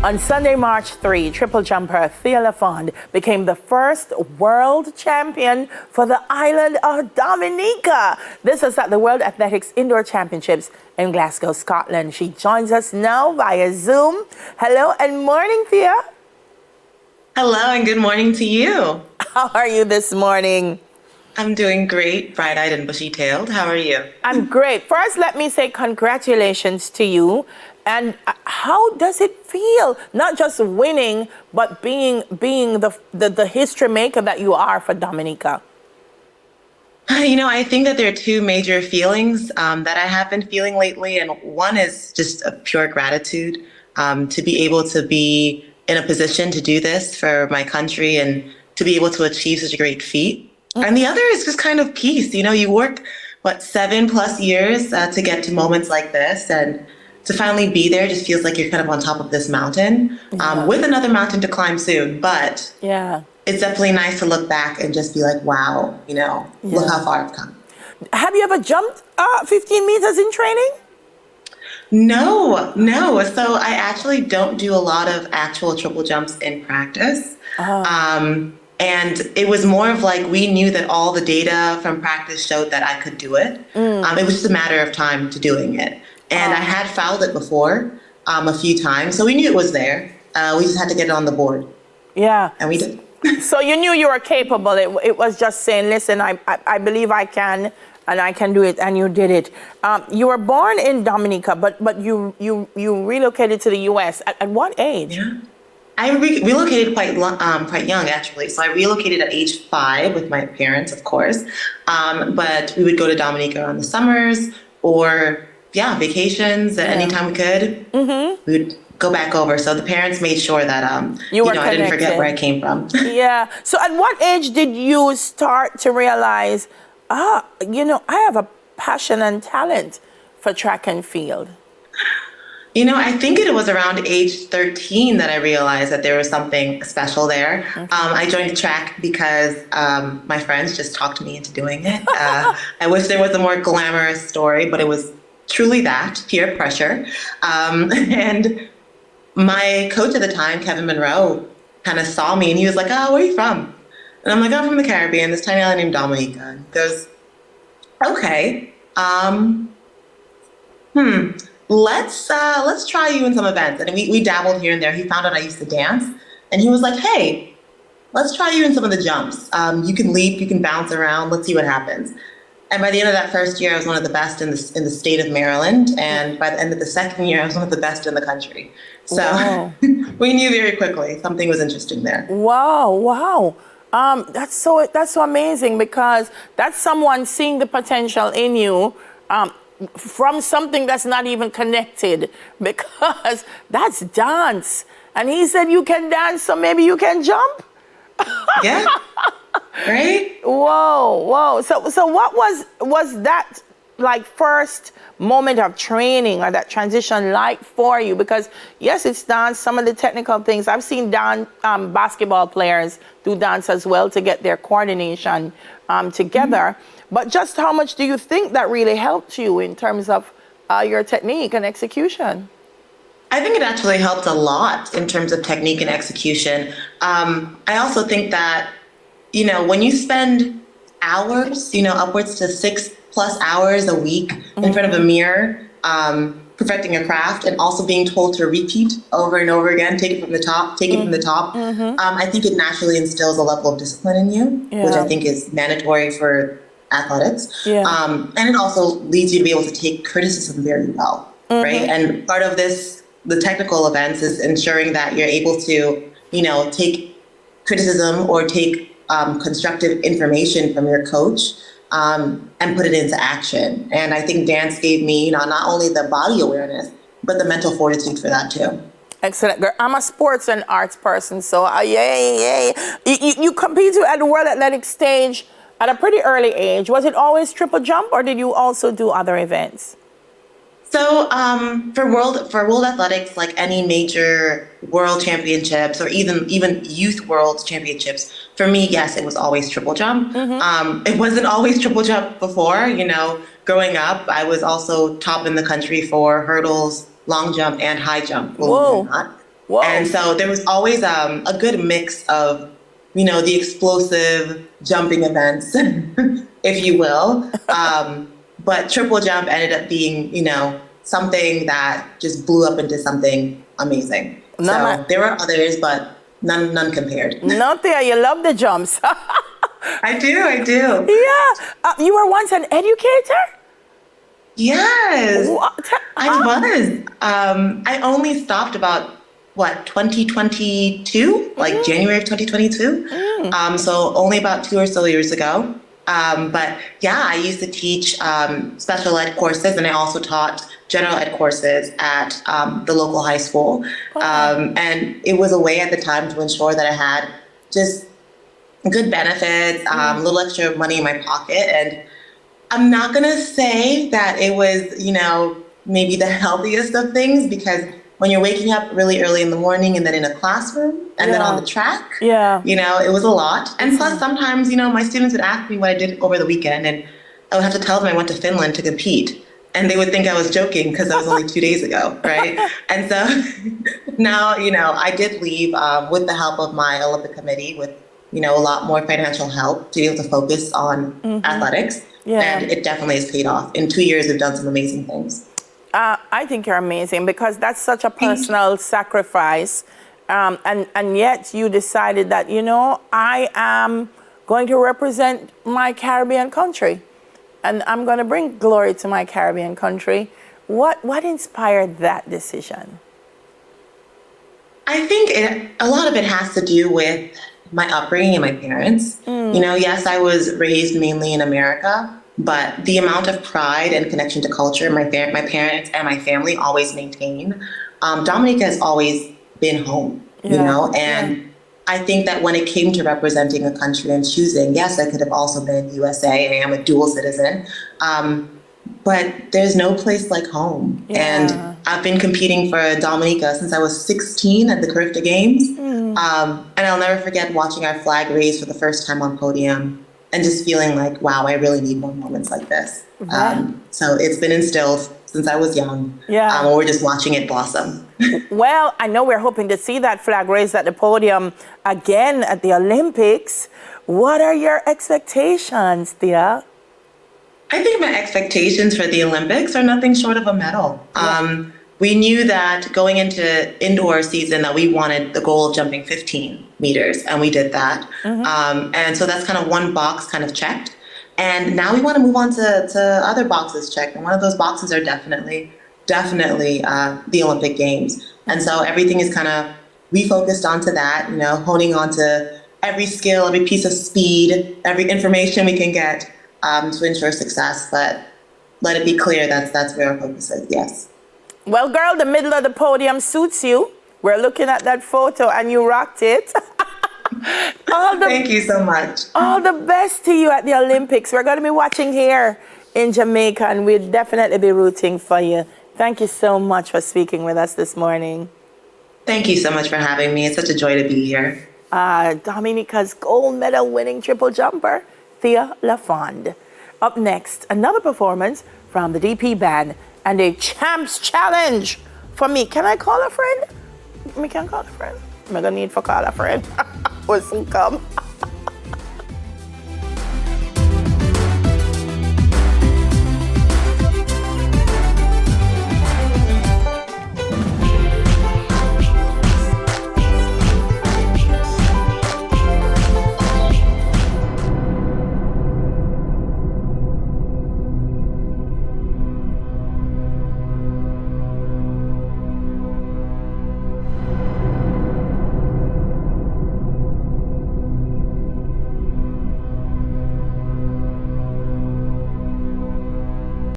On Sunday, March 3, triple jumper Thea LaFond became the first world champion for the island of Dominica. This was at the World Athletics Indoor Championships in Glasgow, Scotland. She joins us now via Zoom. Hello and morning, Thea. Hello and good morning to you. How are you this morning? I'm doing great, bright-eyed and bushy-tailed. How are you? I'm great. First, let me say congratulations to you. And how does it feel, not just winning, but being the history maker that you are for Dominica? You know, I think that there are two major feelings that I have been feeling lately. And one is just a pure gratitude to be able to be in a position to do this for my country and to be able to achieve such a great feat. And the other is just kind of peace. You know, you work, 7+ years to get to moments like this. And to finally be there just feels like you're kind of on top of this mountain with another mountain to climb soon. But it's definitely nice to look back and just be like, wow, you know, look how far I've come. Have you ever jumped 15 meters in training? No. So I actually don't do a lot of actual triple jumps in practice. And it was more of like, we knew that all the data from practice showed that I could do it. It was just a matter of time to doing it. And I had fouled it before a few times, so we knew it was there. We just had to get it on the board. Yeah. And we did. So you knew you were capable. It was just saying, listen, I believe I can, and I can do it, and you did it. You were born in Dominica, but you relocated to the U.S. At what age? Yeah. I relocated quite young, actually. So I relocated at age 5 with my parents, of course. But we would go to Dominica on the summers or vacations anytime we could. We would go back over. So the parents made sure that I didn't forget where I came from. Yeah. So at what age did you start to realize, I have a passion and talent for track and field? You know, I think it was around age 13 that I realized that there was something special there. I joined track because my friends just talked me into doing it. I wish there was a more glamorous story, but it was truly that, peer pressure. And my coach at the time, Kevin Monroe, kind of saw me and he was like, "Oh, where are you from?" And I'm like, "I'm from the Caribbean, this tiny island named Dominica." And he goes, "Okay, let's try you in some events." And we dabbled here and there. He found out I used to dance and he was like, "Hey, let's try you in some of the jumps. You can leap, you can bounce around, let's see what happens." And by the end of that first year, I was one of the best in the state of Maryland. And by the end of the second year, I was one of the best in the country. So we knew very quickly something was interesting there. Wow. That's so amazing, because that's someone seeing the potential in you from something that's not even connected, because that's dance. And he said you can dance, so maybe you can jump? Yeah. Right? Whoa. So what was that like first moment of training or that transition like for you? Because yes, it's dance, some of the technical things. I've seen basketball players do dance as well to get their coordination together. But just how much do you think that really helped you in terms of your technique and execution? I think it actually helped a lot in terms of technique and execution. I also think that, when you spend hours, upwards to 6+ hours a week in front of a mirror, perfecting a craft, and also being told to repeat over and over again, take it from the top, I think it naturally instills a level of discipline in you, which I think is mandatory for athletics. And it also leads you to be able to take criticism very well, right? And part of this, the technical events, is ensuring that you're able to, take criticism or take constructive information from your coach and put it into action. And I think dance gave me, not only the body awareness, but the mental fortitude for that too. Excellent, girl. I'm a sports and arts person, so yay. You competed at the World Athletics stage at a pretty early age. Was it always triple jump, or did you also do other events? So for World Athletics, like any major world championships or even youth world championships, for me, yes, it was always triple jump. It wasn't always triple jump before. Growing up, I was also top in the country for hurdles, long jump, and high jump. Whoa. Whoa. And so there was always a good mix of, the explosive jumping events, if you will. But triple jump ended up being, something that just blew up into something amazing. So there were others, but none compared. No, Thea, you love the jumps. I do. Yeah. You were once an educator? Yes, What? I was. I only stopped about 2022, like January of 2022. So only about 2 or so years ago. But yeah, I used to teach special ed courses, and I also taught general ed courses at the local high school. And it was a way at the time to ensure that I had just good benefits, a little extra money in my pocket. And I'm not going to say that it was, maybe the healthiest of things, because when you're waking up really early in the morning and then in a classroom and then on the track, it was a lot. And plus sometimes, my students would ask me what I did over the weekend, and I would have to tell them I went to Finland to compete. And they would think I was joking because that was only 2 days ago, right? And so now, I did leave with the help of my Olympic committee, with, a lot more financial help to be able to focus on athletics. And it definitely has paid off. In 2 years, we've done some amazing things. I think you're amazing, because that's such a personal sacrifice. And yet you decided that, I am going to represent my Caribbean country, and I'm going to bring glory to my Caribbean country. What inspired that decision? I think a lot of it has to do with my upbringing and my parents. Yes, I was raised mainly in America, but the amount of pride and connection to culture my parents and my family always maintain. Dominica has always been home, and I think that when it came to representing a country and choosing, yes, I could have also been USA. I am a dual citizen. But there's no place like home. And I've been competing for Dominica since I was 16 at the Carifta Games. And I'll never forget watching our flag raise for the first time on podium and just feeling like, wow, I really need more moments like this. So it's been instilled since I was young. We're just watching it blossom. Well, I know we're hoping to see that flag raised at the podium again at the Olympics. What are your expectations, Thea? I think my expectations for the Olympics are nothing short of a medal. We knew that going into indoor season that we wanted the goal of jumping 15 meters, and we did that. And so that's kind of one box kind of checked. And now we want to move on to other boxes checked. And one of those boxes are definitely the Olympic Games. And so everything is kind of refocused onto that, honing onto every skill, every piece of speed, every information we can get to ensure success. But let it be clear that's where our focus is, yes. Well, girl, the middle of the podium suits you. We're looking at that photo and you rocked it. Thank you so much. All the best to you at the Olympics. We're going to be watching here in Jamaica, and we'll definitely be rooting for you. Thank you so much for speaking with us this morning. Thank you so much for having me. It's such a joy to be here. Dominica's gold medal winning triple jumper, Thea LaFond. Up next, another performance from the DP Band and a Champs Challenge for me. Can I call a friend? Me can call a friend. I'm going to need to call a friend. Will soon come.